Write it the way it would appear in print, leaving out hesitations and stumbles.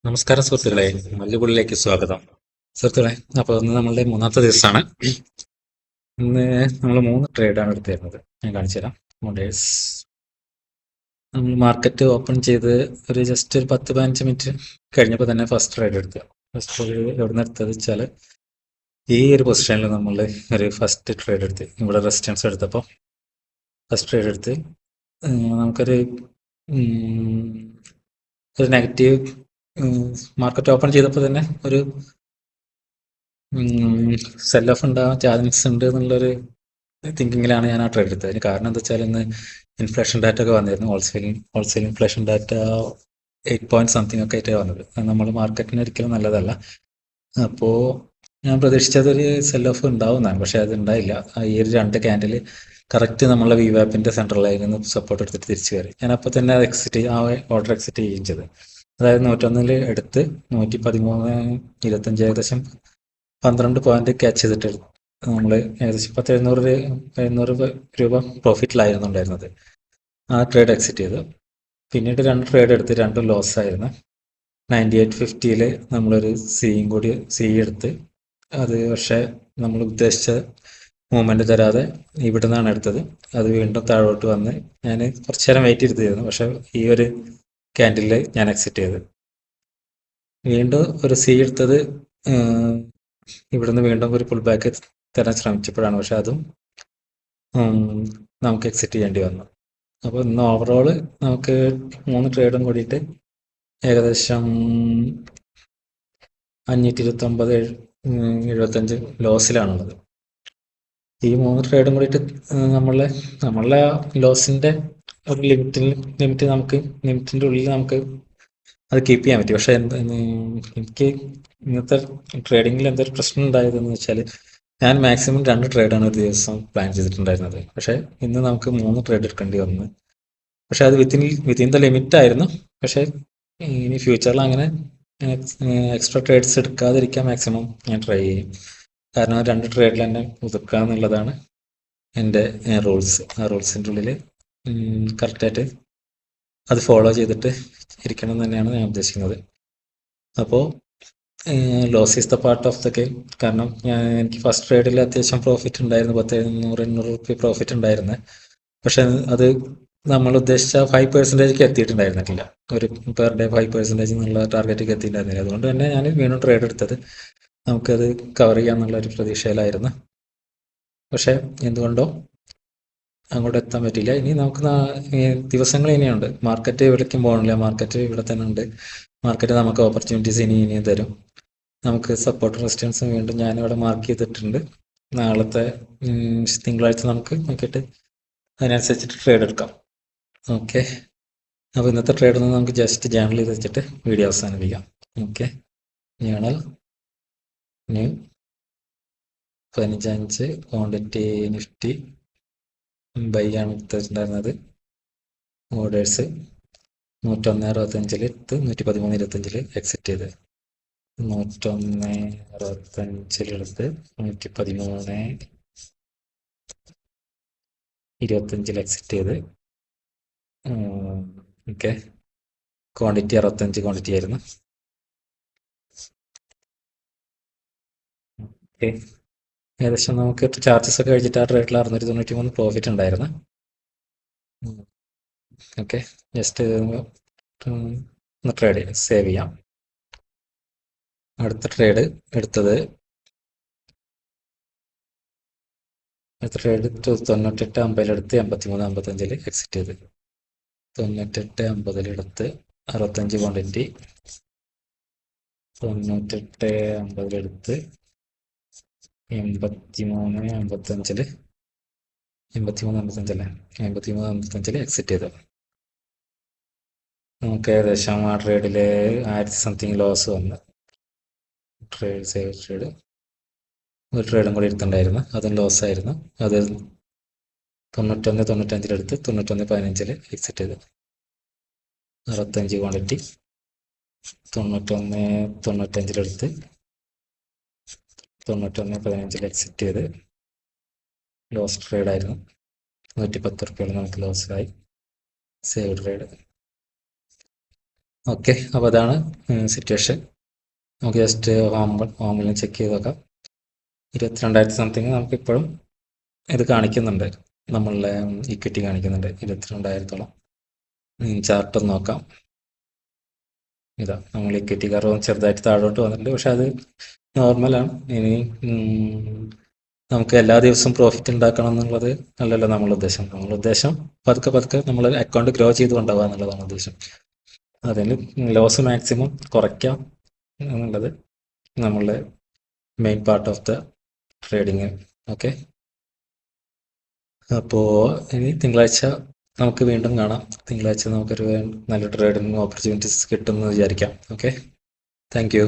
നമസ്കാരം സുഹൃത്തുക്കളെ, മല്ലുകുളിലേക്ക് സ്വാഗതം. സുഹൃത്തുക്കളെ, അപ്പോൾ ഇന്ന് നമ്മളുടെ മൂന്നാമത്തെ ദിവസമാണ്. ഇന്ന് നമ്മൾ 3 ട്രേഡാണ് എടുത്തിരുന്നത്. ഞാൻ കാണിച്ചു തരാം. മോഡേഴ്സ് നമ്മൾ മാർക്കറ്റ് ഓപ്പൺ ചെയ്ത് ജസ്റ്റ് ഒരു 10-15 മിനിറ്റ് കഴിഞ്ഞപ്പോൾ തന്നെ ഫസ്റ്റ് ട്രേഡ് എടുത്തു. ഫസ്റ്റ് ട്രേഡ് എവിടെ നിന്ന് എടുത്തത് വെച്ചാൽ ഈ ഒരു പൊസിഷനിൽ നമ്മൾ ഒരു ഫസ്റ്റ് ട്രേഡ് എടുത്ത് ഇവിടെ റെസിസ്റ്റൻസ് എടുത്തപ്പോൾ ഫസ്റ്റ് ട്രേഡ് എടുത്ത് നമുക്കൊരു ഒരു നെഗറ്റീവ് മാർക്കറ്റ് ഓപ്പൺ ചെയ്തപ്പോൾ തന്നെ ഒരു സെൽ ഓഫ് ഉണ്ടാവാൻ ചാൻസ് ഉണ്ട് എന്നുള്ളൊരു തിങ്കിങ്ങിലാണ് ഞാൻ ആ ട്രേഡ് എടുത്തത്. അതിന് കാരണം എന്താ വെച്ചാൽ ഇന്ന് ഇൻഫ്ലേഷൻ ഡാറ്റ ഒക്കെ വന്നിരുന്നു. ഹോൾസെയിൽ ഇൻഫ്ലേഷൻ ഡാറ്റ 8 ഒക്കെ ആയിട്ടാണ് വന്നത്. അത് നമ്മൾ മാർക്കറ്റിന് ഒരിക്കലും നല്ലതല്ല. അപ്പോൾ ഞാൻ പ്രതീക്ഷിച്ചത് ഒരു സെൽ ഓഫ് ഉണ്ടാവുന്നതാണ്, പക്ഷെ അത് ഉണ്ടായില്ല. ഈ ഒരു 2 ക്യാൻഡിൽ കറക്റ്റ് നമ്മളെ വി വാപ്പിന്റെ സെൻട്രൽ ലൈനിൽ നിന്ന് സപ്പോർട്ട് എടുത്തിട്ട് തിരിച്ചു കയറി. ഞാൻ അപ്പോൾ തന്നെ ആ ഓർഡർ എക്സിറ്റ് ചെയ്യുകയും ചെയ്തത്. അതായത് 101 എടുത്ത് 113.25 ഏകദേശം 12 പോയിന്റ് ക്യാച്ച് ചെയ്തിട്ട് നമ്മൾ ഏകദേശം 700 രൂപ പ്രോഫിറ്റിലായിരുന്നു ഉണ്ടായിരുന്നത്. ആ ട്രേഡ് എക്സിറ്റ് ചെയ്തു. പിന്നീട് 2 ട്രേഡ് എടുത്ത്, രണ്ടും ലോസ് ആയിരുന്നു. 98.50 നമ്മളൊരു സി എടുത്ത്, അത് പക്ഷേ നമ്മൾ ഉദ്ദേശിച്ച മൂവ്മെന്റ് തരാതെ ഇവിടെ നിന്നാണ് എടുത്തത്. അത് വീണ്ടും താഴോട്ട് വന്ന് ഞാൻ കുറച്ചു നേരം വെയിറ്റ് ചെയ്തിരുന്നു, പക്ഷെ ഈ ഒരു ക്യാൻഡിലിൽ ഞാൻ എക്സിറ്റ് ചെയ്ത് വീണ്ടും ഒരു സി എടുത്തത്. ഇവിടുന്ന് വീണ്ടും ഒരു പുൾ ബാക്ക് തരാൻ ശ്രമിച്ചപ്പോഴാണ്, പക്ഷെ അതും നമുക്ക് എക്സിറ്റ് ചെയ്യേണ്ടി വന്നു. അപ്പോൾ ഇന്ന് ഓവറോള് നമുക്ക് 3 ട്രേഡും കൂടിയിട്ട് ഏകദേശം 529.75 ലോസിലാണുള്ളത്. ഈ 3 ട്രേഡും കൂടിയിട്ട് നമ്മളെ ലോസിന്റെ ഒരു ലിമിറ്റിന്റെ ഉള്ളിൽ നമുക്ക് അത് കീപ്പ് ചെയ്യാൻ പറ്റി. പക്ഷെ എനിക്ക് ഇന്നത്തെ ട്രേഡിങ്ങിൽ എന്തൊരു പ്രശ്നം ഉണ്ടായതെന്ന് വെച്ചാൽ, ഞാൻ മാക്സിമം 2 ട്രേഡാണ് ഒരു ദിവസം പ്ലാൻ ചെയ്തിട്ടുണ്ടായിരുന്നത്. പക്ഷെ ഇന്ന് നമുക്ക് 3 ട്രേഡ് എടുക്കേണ്ടി വന്നു. പക്ഷെ അത് വിത്തിൻ ദ ലിമിറ്റ് ആയിരുന്നു. പക്ഷെ ഇനി ഫ്യൂച്ചറിൽ അങ്ങനെ എക്സ്ട്രാ ട്രേഡ്സ് എടുക്കാതിരിക്കാൻ മാക്സിമം ഞാൻ ട്രൈ ചെയ്യും. കാരണം 2 ട്രേഡിൽ തന്നെ ഒതുക്കുക എന്നുള്ളതാണ് എൻ്റെ റൂൾസ്. ആ റൂൾസിൻ്റെ ഉള്ളിൽ കറക്റ്റായിട്ട് അത് ഫോളോ ചെയ്തിട്ട് ഇരിക്കണം എന്ന് തന്നെയാണ് ഞാൻ ഉദ്ദേശിക്കുന്നത്. അപ്പോൾ loss is the part of the game. കാരണം എനിക്ക് ഫസ്റ്റ് ട്രേഡിൽ അത്യാവശ്യം പ്രോഫിറ്റ് ഉണ്ടായിരുന്നു, 10-800 റുപ്യ പ്രോഫിറ്റ് ഉണ്ടായിരുന്നു. പക്ഷെ അത് നമ്മൾ ഉദ്ദേശിച്ച 5% എത്തിയിട്ടുണ്ടായിരുന്നില്ല. ഒരു പെർ ഡേ 5% എന്നുള്ള ടാർഗറ്റിലേക്ക് എത്തിയിട്ടുണ്ടായിരുന്നില്ല. അതുകൊണ്ട് തന്നെ ഞാൻ വീണ്ടും ട്രേഡ് എടുത്തത് നമുക്കത് കവർ ചെയ്യാന്നുള്ള ഒരു പ്രതീക്ഷയിലായിരുന്നു. പക്ഷെ എന്തുകൊണ്ടോ അങ്ങോട്ട് എത്താൻ പറ്റില്ല. ഇനി നമുക്ക് ദിവസങ്ങൾ ഇനിയുണ്ട്. മാർക്കറ്റ് എവിടേക്കും പോകണില്ല, മാർക്കറ്റ് ഇവിടെ തന്നെ ഉണ്ട്. മാർക്കറ്റ് നമുക്ക് ഓപ്പർച്യൂണിറ്റീസ് ഇനിയും തരും. നമുക്ക് സപ്പോർട്ട് റെസിസ്റ്റൻസും വീണ്ടും ഞാനിവിടെ മാർക്ക് ചെയ്തിട്ടുണ്ട്. നാളത്തെ തിങ്കളാഴ്ച നമുക്ക് നോക്കിയിട്ട് അതിനനുസരിച്ചിട്ട് ട്രേഡ് എടുക്കാം. ഓക്കെ, അപ്പോൾ ഇന്നത്തെ ട്രേഡ് നമുക്ക് ജസ്റ്റ് ജേണൽ ചെയ്ത് വെച്ചിട്ട് വീഡിയോ അവസാനിപ്പിക്കാം. Okay, journal new 15 quantity Nifty buy ആണ് എടുത്തിട്ടുണ്ടായിരുന്നത്. ഓർഡേഴ്സ് 101.65 എടുത്ത് 113.25 എക്സിറ്റ് ചെയ്ത്, 101.65 എടുത്ത് 113.25 എക്സിറ്റ് ചെയ്ത്. ഓക്കെ, ക്വാണ്ടിറ്റി 65 ക്വാണ്ടിറ്റി ആയിരുന്നു. ഓക്കെ, ഏകദേശം നമുക്ക് ചാർജസ് ഒക്കെ കഴിച്ചിട്ട് ആ ട്രേഡിൽ 693 പ്രോഫിറ്റ് ഉണ്ടായിരുന്നു. ഓക്കെ, ജസ്റ്റ് ട്രേഡ് സേവ് ചെയ്യാം. അടുത്ത ട്രേഡ് എടുത്തത് 98.50 എടുത്ത് 83.55 എക്സിറ്റ് ചെയ്ത്, 98.50 എടുത്ത് 65 ക്വാണ്ടിറ്റി, 98.50 എടുത്ത് 83.55 83.55 എക്സിറ്റ് ചെയ്ത്. നമുക്ക് ഏകദേശം ആ ട്രേഡില് 1000 സംതിങ് ലോസ് വന്ന്. ട്രേഡ് സേവ് ട്രേഡ് ഒരു ട്രേഡും കൂടി എടുത്തിട്ടുണ്ടായിരുന്നു, അതും ലോസ് ആയിരുന്നു. അത് 91.95 എടുത്ത് 91.15 എക്സിറ്റ് ചെയ്ത്, 65 ക്വാണ്ടിറ്റി, 91.95 എടുത്ത് 91.15 എക്സിറ്റ് ചെയ്ത്. ലോസ് ട്രേഡ് ആയിരുന്നു, 110 റുപ്യോളം നമുക്ക് ലോസ് ആയി. Save trade. ഓക്കെ, അപ്പോൾ അതാണ് സിറ്റുവേഷൻ. നമുക്ക് ജസ്റ്റ് ഹോമിൽ ചെക്ക് ചെയ്ത് നോക്കാം. 22,000 സംതിങ് നമുക്കിപ്പോഴും ഇത് കാണിക്കുന്നുണ്ട്. നമ്മളുടെ ഇക്വിറ്റി കാണിക്കുന്നുണ്ട് 22,000-ഓളം. ചാർട്ട് ഒന്ന് നോക്കാം. ഇതാ നമ്മൾ ഇക്വിറ്റി കർവ് ചെറുതായിട്ട് താഴോട്ട് വന്നിട്ടുണ്ട്, പക്ഷെ അത് നോർമലാണ്. ഇനി നമുക്ക് എല്ലാ ദിവസവും പ്രോഫിറ്റ് ഉണ്ടാക്കണം എന്നുള്ളത് അല്ലല്ലോ നമ്മളുടെ ഉദ്ദേശം. നമ്മളുടെ ഉദ്ദേശം പതുക്കെ പതുക്കെ നമ്മൾ അക്കൗണ്ട് ഗ്രോ ചെയ്ത് കൊണ്ടുപോകുക എന്നുള്ളതാണ് ഉദ്ദേശം. അതിന് ലോസ് മാക്സിമം കുറയ്ക്കാം എന്നുള്ളത് നമ്മളുടെ main part of the trading. Okay, അപ്പോൾ ഇനി തിങ്കളാഴ്ച നമുക്ക് വീണ്ടും കാണാം. തിങ്കളാഴ്ച നമുക്കൊരു നല്ല ട്രേഡിങ് ഓപ്പർച്യൂണിറ്റീസ് കിട്ടുമെന്ന് വിചാരിക്കാം. Okay, thank you.